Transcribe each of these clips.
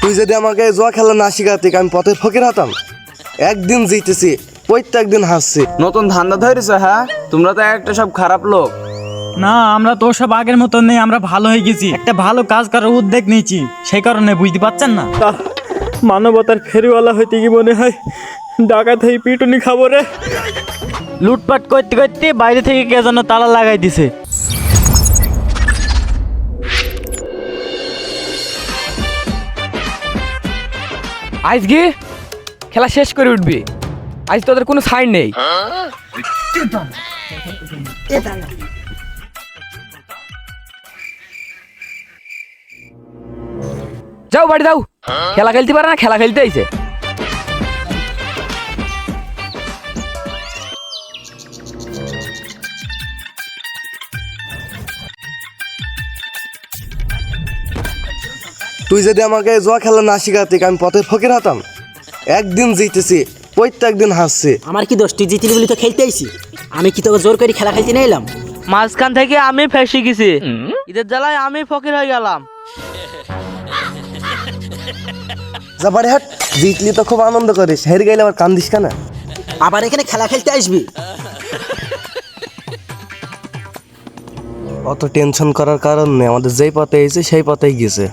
তুই যদি আমাকে জুয়া খেলা না শিখাতি আমি পথের ফকির হতাম। একদিন জিতেছি, প্রত্যেক দিন হাসছি। নতুন ধান্দা ধরেছে? হ্যাঁ, তোমরা তো একটা সব খারাপ লোক। না, আমরা তো সব আগের মতো নেই, আমরা ভালো হয়ে গেছি, একটা ভালো কাজ করার উদ্যোগ নিয়েছি, সেই কারণে বুঝতে পারছেন না। মানবতার ফেরিওয়ালা হইতে কি মনে হয় ডাকাত হয়ে পিটুনি খাবো রে। লুটপাট করতে করতে বাইরে থেকে কে যেন তালা লাগাই দিছে। আজকে খেলা শেষ করে উঠবি, আজ তোদের কোনো সাইন নেই। যাও বাড়ি যাও, খেলা খেলতে পারে না, খেলা খেলতে আইছে। তুই যদি আমাকে জুয়া খেলা না শিখাতি আমি পথের ফকির হতাম। একদিন জিতেছি, প্রত্যেক দিন হাসছি। আমার কি দোষ? তুই জিতলি বলি তো খেলতে আইছি। আমি কি তোকে জোর করে খেলা খেলতে নিয়ে এলাম? মাঝখান থেকে আমি ফেসে গেছি, ঈদের জ্বালায় আমি ফকির হয়ে গেলাম। যা বাড়ি হাট, জিতলি তো খুব আনন্দ করিস, হেরে গেলে আবার কান্দিস কেন? আবার এখানে খেলা খেলতে আসবি? অত টেনশন করার কারণ নেই, আমাদের যেই পথে এসেছে সেই পথেই গেছে।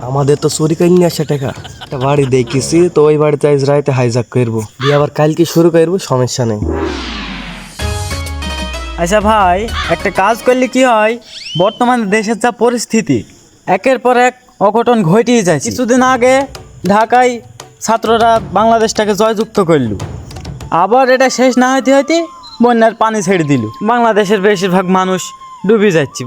আমাদের তো চুরি করে নিয়ে আসে টাকা, একটা বাড়ি দেখেছি তো ওই বাড়িতে আজ রাইতে হাইজাক করবো, দিয়ে আবার কালকে শুরু করবো, সমস্যা নেই। আচ্ছা ভাই, একটা কাজ করলে কি হয়, বর্তমানে দেশের যা পরিস্থিতি, একের পর এক অঘটন ঘটেই যায়। কিছুদিন আগে ঢাকায় ছাত্ররা বাংলাদেশটাকে জয়যুক্ত করল, আবার এটা শেষ না হইতে হইতে বন্যার পানি ছেড়ে দিল, বাংলাদেশের বেশিরভাগ মানুষ ডুবে যাচ্ছে।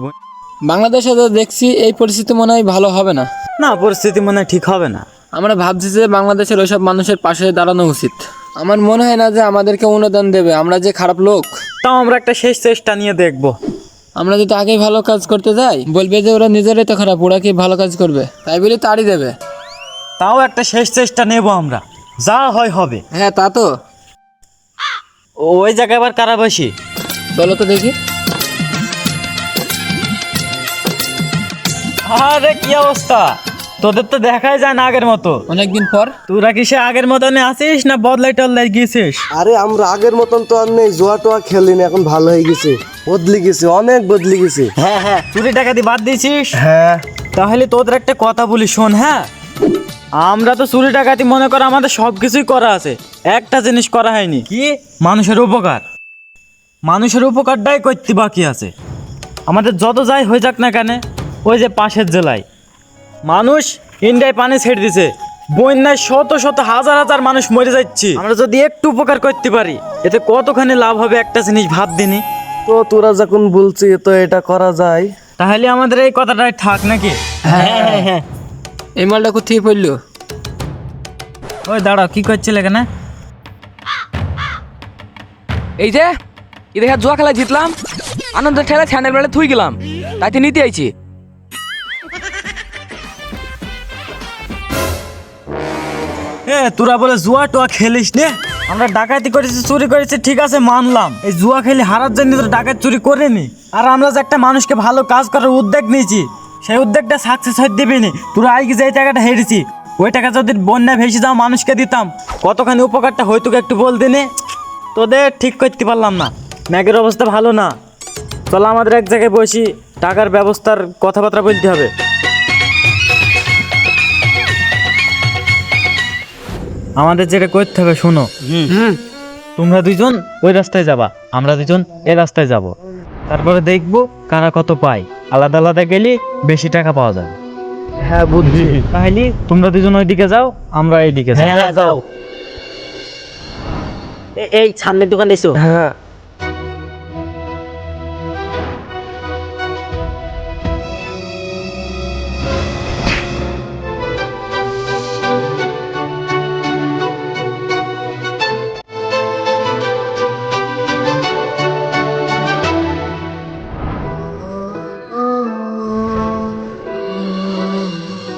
বাংলাদেশে তো দেখছি এই পরিস্থিতি মনে হয় ভালো হবে না। না, পরিস্থিতি মনে হয় ঠিক হবে না। আমরা ভাবছি যে বাংলাদেশের ওইসব মানুষের পাশে দাঁড়ানো উচিত। আমার মনে হয় না যে আমাদেরকে অনুদান দেবে, আমরা যে খারাপ লোক। তাও আমরা একটা শেষ চেষ্টা নিয়ে দেখব। আমরা যদি আগেই ভালো কাজ করতে যাই বলবে যে ওরা নিজেরাই তো খারাপ, ওরা কি ভালো কাজ করবে, তাই বলে তাড়ি দেবে। তাও একটা শেষ চেষ্টা নেব আমরা, যা হয় হবে। হ্যাঁ তা তো। ওই জায়গায় আবার কারা বসি? বলো তো দেখি। আরে কি অবস্থা, তোদের তো দেখাই যায় না আগের মতো। অনেকদিন পর। তোরা কি সে আগের মতনে আছিস না বদলাই টদলাই গেছিস? আরে আমরা আগের মতন তো আর নেই, জুয়া টোয়া খেলিনি, এখন ভালো হয়ে গেছে, বদলি গেছে, অনেক বদলি গেছে। হ্যাঁ হ্যাঁ, চুরি ডাকাতি বাদ দিয়েছিস? হ্যাঁ। তাহলে তোদের একটা কথা বলি শোন। হ্যাঁ, আমরা তো চুরি ডাকাতি মনে কর আমাদের সব কিছুই করা আছে, একটা জিনিস করা হয়নি, কি? মানুষের উপকার। মানুষের উপকারটাই করতে বাকি আছে। আমাদের যত যাই হয়ে যাক না কেন, ওই যে পাশের জেলায় মানুষ ইন্ডিয়ায় পানি ছেড়ে দিছে, বন্যায় শত শত হাজার হাজার মানুষ মরে যাচ্ছে। আমরা যদি একটু উপকার করতে পারি এতে কতখানি লাভ হবে একটা জিনিস ভাব দিনি। তো তোরা যখন বলছি তো এটা করা যায়। তাহলে আমাদের এই কথাটাই থাক নাকি? হ্যাঁ, এই মালটা কোথায় পড়লো? ওই দাঁড়াও, কি করছিলে এখানে? এই যে ঈদের জুয়া খেলা জিতলাম, আনন্দের ঠেলা স্যান্ডেল বেলা থুই গেলাম, তাইতে নিতে আইছি। তোরা বলে জুয়া টুয়া খেলিস নে? আমরা ডাকাতি করেছি, চুরি করেছি, ঠিক আছে মানলাম। এই জুয়া খেলে হারার জন্য তো ডাকাত চুরি করিনি। আর আমরা যে একটা মানুষকে ভালো কাজ করার উদ্যোগ নিয়েছি, সেই উদ্যোগটা সাকসেস হয়ে দিবিনি। তোরা আগে যে টাকাটা হেরেছি, ওই টাকা যদি বন্যা ভেসে যাও মানুষকে দিতাম, কতখানি উপকারটা হয়তো একটু বল দিনে। তোদের ঠিক করতে পারলাম না, ম্যাগের অবস্থা ভালো না। চলো আমাদের এক জায়গায় বসি, টাকার ব্যবস্থার কথাবার্তা বলতে হবে। আমাদের যেটা করতে হবে শোনো, তোমরা দুইজন ওই রাস্তায় যাবা, আমরা দুজন এই রাস্তায় যাব, তারপরে দেখবো কারা কত পায়। আলাদা আলাদা গেলে বেশি টাকা পাওয়া যাবে। হ্যাঁ বুঝছি। তাহলে তোমরা দুজন ওইদিকে যাও, আমরা এইদিকে যাই। হ্যাঁ যাও। এই সামনের দোকান এসো। হ্যাঁ।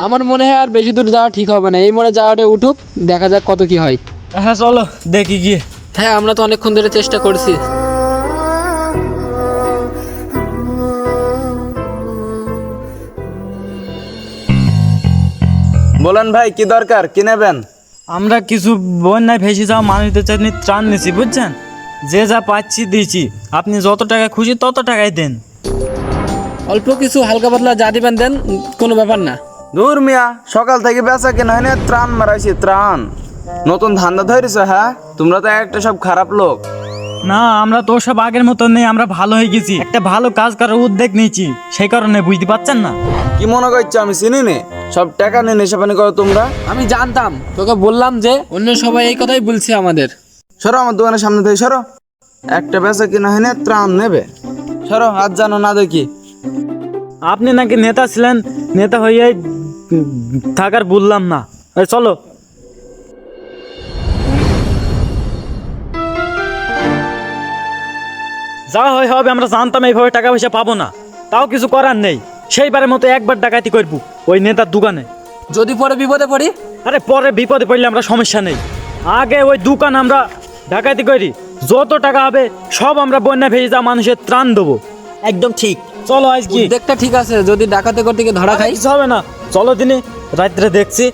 আমার মনে হয় আর বেশি দূর যাওয়া ঠিক হবে না, এই মোড়ে যাওয়াটা উঠুক, দেখা যাক কত কি হয়। হ্যাঁ চলো দেখি গিয়ে। হ্যাঁ, আমরা তো অনেকক্ষণ ধরে চেষ্টা করছি। বলেন ভাই কি দরকার, কি নেবেন? আমরা কিছু বন্যায় ভেসে যাওয়া মানুষদের জন্য ত্রাণ নিছি, বুঝছেন? যে যা পাচ্ছি দিয়েছি, আপনি যত টাকা খুশি তত টাকাই দেন। অল্প কিছু হালকা পাতলা যা দিবেন দেন, কোনো ব্যাপার না। দূর মিয়া, সকাল থেকে বেচা কেনা হয় না, ত্রাণ মারাইছি ত্রাণ। নতুন ধান্দা ধরেছ? হ্যাঁ, তোমরা তো একটা সব খারাপ লোক। না, আমরা তো সব আগের মতো নেই, আমরা ভালো হয়ে গেছি, একটা ভালো কাজ করার উদ্যোগ নিয়েছি, সেই কারণে বুঝতে পারছেন না? কি মনে করছো আমি চিনি নে? সব টাকা নিয়ে নেশাপানি করো তোমরা। আমি জানতাম, তোকে বললাম যে অন্য সবাই এই কথাই বলছে আমাদের। সরো আমার দোকানের সামনে থেকে সরো। একটা বেচা কেনা হয় না, ত্রাণ নেবে। সরো, হাত জানো না দেখি। আপনি নাকি নেতা ছিলেন, নেতা হয়ে থাকার বললাম না। এই চলো। যা হয় হবে, আমরা জানতাম এইভাবে টাকা পয়সা পাবো না, তাও কিছু করার নেই। সেইবারের মতো একবার ডাকাতি করবো ওই নেতার দোকানে। যদি পরে বিপদে পড়ি? আরে পরে বিপদে পড়লে আমরা সমস্যা নেই, আগে ওই দোকান আমরা ডাকাতি করি, যত টাকা হবে সব আমরা বন্যা ভেসে যাওয়া মানুষের ত্রাণ দেবো। একদম ঠিক। চলো আজ কি উদ্যোগটা ঠিক আছে, যদি ডাকাতি করতে গিয়ে ধরা খাই। কিছু হবে না, চলো দিনে রাত্রে দেখছি।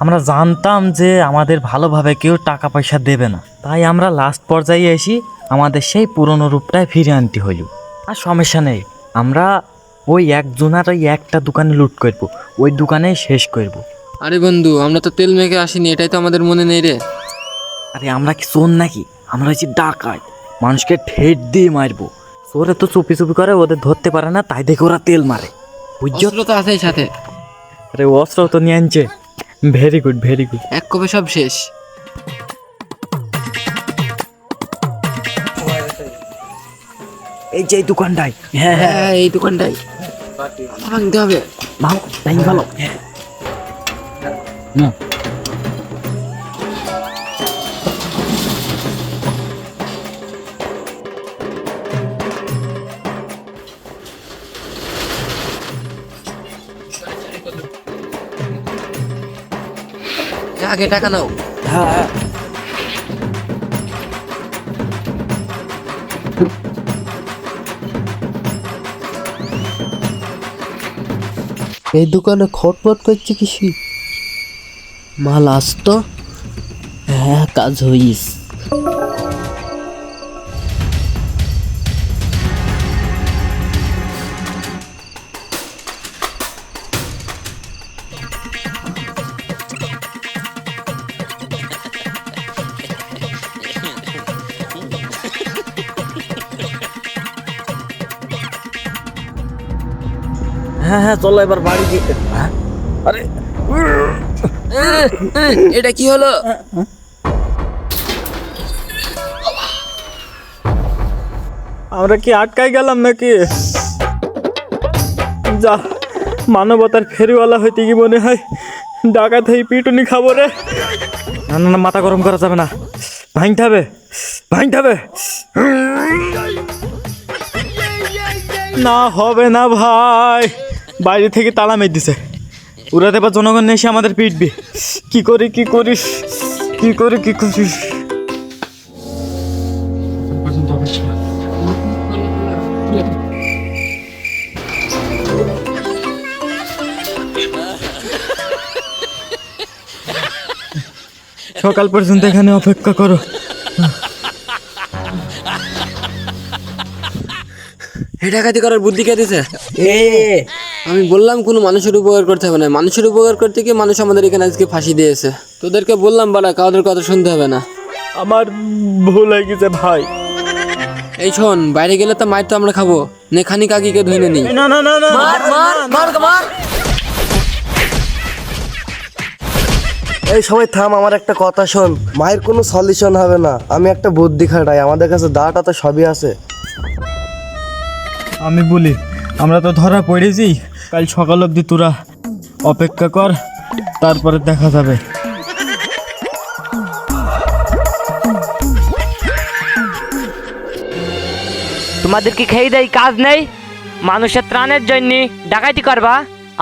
আমরা জানতাম যে আমাদের ভালোভাবে কেউ টাকা পয়সা দেবে না, তাই আমরা লাস্ট পর্যায়ে এসে আমাদের সেই পুরনো রূপটাই ফিরে আনতে হইল। আর সমস্যা নেই, আমরা ওই একজনের ওই একটা দোকানে লুট করবো, ওই দোকানেই শেষ করব। আরে বন্ধু, আমরা তো তেল মেখে আসিনি, এটাই তো আমাদের মনে নেই রে। আরে আমরা কি চোর নাকি? আমরা হচ্ছি ডাকাত, মানুষকে ঠেট দিয়ে মারবো। চোরে তো চুপি চুপি করে, ওদের ধরতে পারে না, তাই দেখে ওরা তেল মারে, বুঝছো? অস্ত্র তো আছেই সাথে। আরে অস্ত্র তো নিয়ে আনছে। Very good, very good. এক কপে সব শেষ। এই যে এই দোকানটাই। হ্যাঁ হ্যাঁ, এই দোকানটাই ভাঙতে হবে। ভালো। আগে টাকা নাও। এই দোকানে খটপট করছে কিছু মাল আসতো। হ্যাঁ, কাজ হইস। হ্যাঁ, চলো এবার বাড়ি যেতে। আরে এটা কি হলো? আমরা কি আটকাই গেলাম নাকি? যা, মানবতার ফেরিওয়ালা হইতে কি মনে হয় ডাকাত হয়ে পিটুনি খাবো রে। না, মাথা গরম করা যাবে না, ভাঙতে হবে। না হবে না ভাই, বাইরে থেকে তালা মেরে দিছে, উড়াতে বা জনগণ এসে আমাদের পিটবি। কি করিস? সকাল পর্যন্ত এখানে অপেক্ষা করো। হে, ডাকাতি করার বুদ্ধি কে দিছে? আমি বললাম কোনো মানুষের উপকার করতে হবে না, মানুষের উপকার করতে গিয়ে মানুষ আমাদের এখানে আজকে ফাঁসি দিয়েছে। তোদেরকে বললাম বাড়া, কাউদের কথা শুনতে হবে না। আমার ভুল হয়ে গেছে ভাই। এই শোন, বাইরে গেলে তো মার তো আমরা খাবো, নে খানিক আগিকে ধুইনে নি। না, মার। এই সবাই থাম, আমার একটা কথা শোন। মায়ের কোনো সলিউশন হবে না, আমি একটা বুদ্ধি খাটাই, আমাদের কাছে দাটা তো সবই আছে। আমি বলি, আমরা তো ধরা পড়েছি, কাল সকাল অবধি তোরা অপেক্ষা কর, তারপরে দেখা যাবে। তোমাদের কি খেয়ে দেয় কাজ নেই? মানুষের ত্রাণের জন্য ডাকাতি করবা?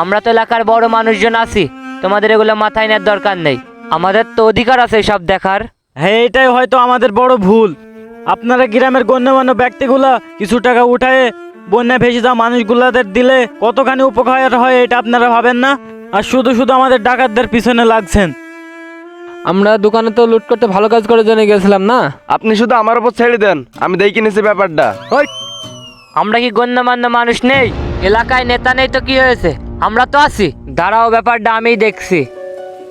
আমরা তো এলাকার বড় মানুষজন আছি, তোমাদের এগুলো মাথায় নেওয়ার দরকার নেই। আমাদের তো অধিকার আছে সব দেখার। হ্যাঁ, এটাই হয়তো আমাদের বড় ভুল। আপনারা গ্রামের গণ্যমান্য ব্যক্তিগুলা কিছু টাকা উঠায়ে বন্যা ভেসে যাওয়া মানুষগুলাদের দিলে কতখানি উপকার হয় এটা আপনারা ভাবেন না? আর শুধু শুধু আমাদের ডাকাতদের পিছনে লাগছেন। আমরা দোকানে তো লুট করতে ভালো কাজ করার জন্য গেছিলাম না। আপনি শুধু আমার উপর ছেড়ে দেন, আমি দেখে নিছি ব্যাপারটা। ওই, আমরা কি গণ্যমান্য মানুষ নেই? এলাকায় নেতা নেই তো কি হয়েছে, আমরা তো আছি। দাঁড়াও, ব্যাপারটা আমি দেখছি।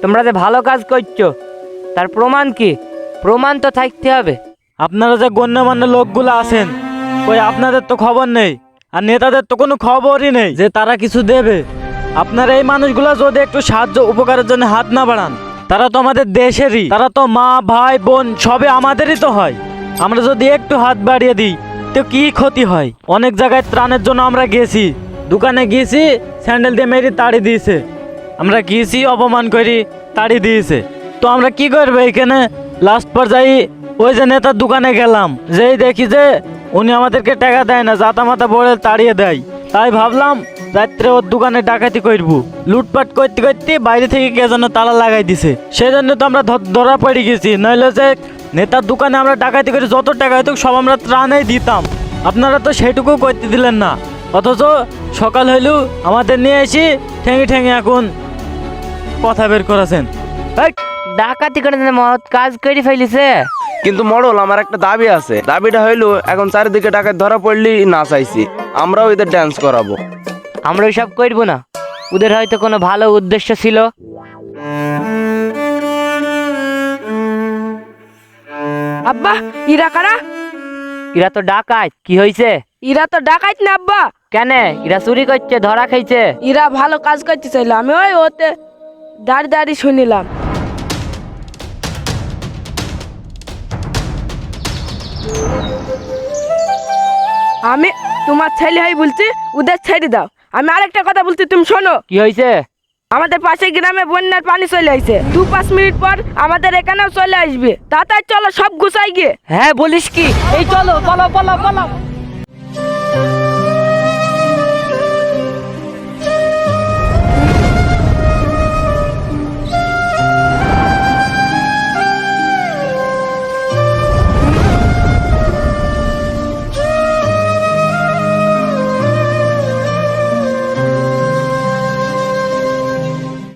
তোমরা যে ভালো কাজ করছো তার প্রমাণ কি? প্রমাণ তো থাকতে হবে। আপনারা যে গণ্যমান্য লোকগুলো আছেন, ওই আপনাদের তো খবর নেই, আর নেতাদের তো কোনো খবরই নেই যে তারা কিছু দেবে। আপনারা এই মানুষগুলো যদি একটু সাহায্য উপকারের জন্য হাত না বাড়ান, তারা তো আমাদের দেশেরই, তারা তো মা ভাই বোন সবে আমাদেরই তো হয়। আমরা যদি একটু হাত বাড়িয়ে দিই তো কি ক্ষতি হয়? অনেক জায়গায় ত্রাণের জন্য আমরা গেছি, দোকানে গিয়েছি, স্যান্ডেল দিয়ে মেরে তাড়ি দিয়েছে। আমরা গিয়েছি, অপমান করি, তাড়ি দিয়েছে। তো আমরা কি করবো এখানে? লাস্ট পর্যায়ে ওই যে নেতার দোকানে গেলাম, যেই দেখি যে উনি আমাদেরকে টাকা দেয় না, জাতা মাথা বলে তাড়িয়ে দেয়। তাই ভাবলাম রাত্রে ওর দোকানে ডাকাতি করব। লুটপাট করতে করতে বাইরে থেকে কে যেন তালা লাগাই দিছে, সেই জন্য তো আমরা ধরা পড়ে গেছি। নইলে যে নেতার দোকানে আমরা ডাকাতি করে যত টাকা হইতো সব আমরা ত্রাণেই দিতাম। আপনারা তো সেটুকু করতে দিলেন না, অথচ সকাল হইলেও আমাদের নিয়ে এসে ঠেঙে ঠেঙে এখন কথা বের করেছেন। এই, ডাকাতি করে মহৎ কাজ করে ফেলিছে। কিন্তু মডল, আমার একটা দাবি আছে। দাবিটা হইলো, এখন চারিদিকে ডাকাত ধরা পড়লেই না চাইছি, আমরাও এদের ডান্স করাবো। আমরা ওইসব করবো না, ওদের হয়তো কোনো ভালো উদ্দেশ্য ছিল। আব্বা, ইরা কারা? এরা তো ডাকাত। কি হয়েছে? ইরা তো ডাকাইত না আব্বা। কেন? এরা চুরি করছে, ধরা খাইছে। ইরা ভালো কাজ করতে চাইলো, আমি ওই ওতে দাঁড়িয়ে দাঁড়িয়ে শুনিলাম। আমি তোমার ছেলে হয়ে বলছি, ওদের ছেড়ে দাও। আমি আরেকটা কথা বলছি, তুমি শোনো। কি হয়েছে? আমাদের পাশে গ্রামে বন্যার পানি চলে আসছে, 2-5 মিনিট পর আমাদের এখানেও চলে আসবে। তাড়াতাড়ি চলো, সব গুছাই গিয়ে। হ্যাঁ, বলিস কি? এই চলো, চলো, চলো, চলো।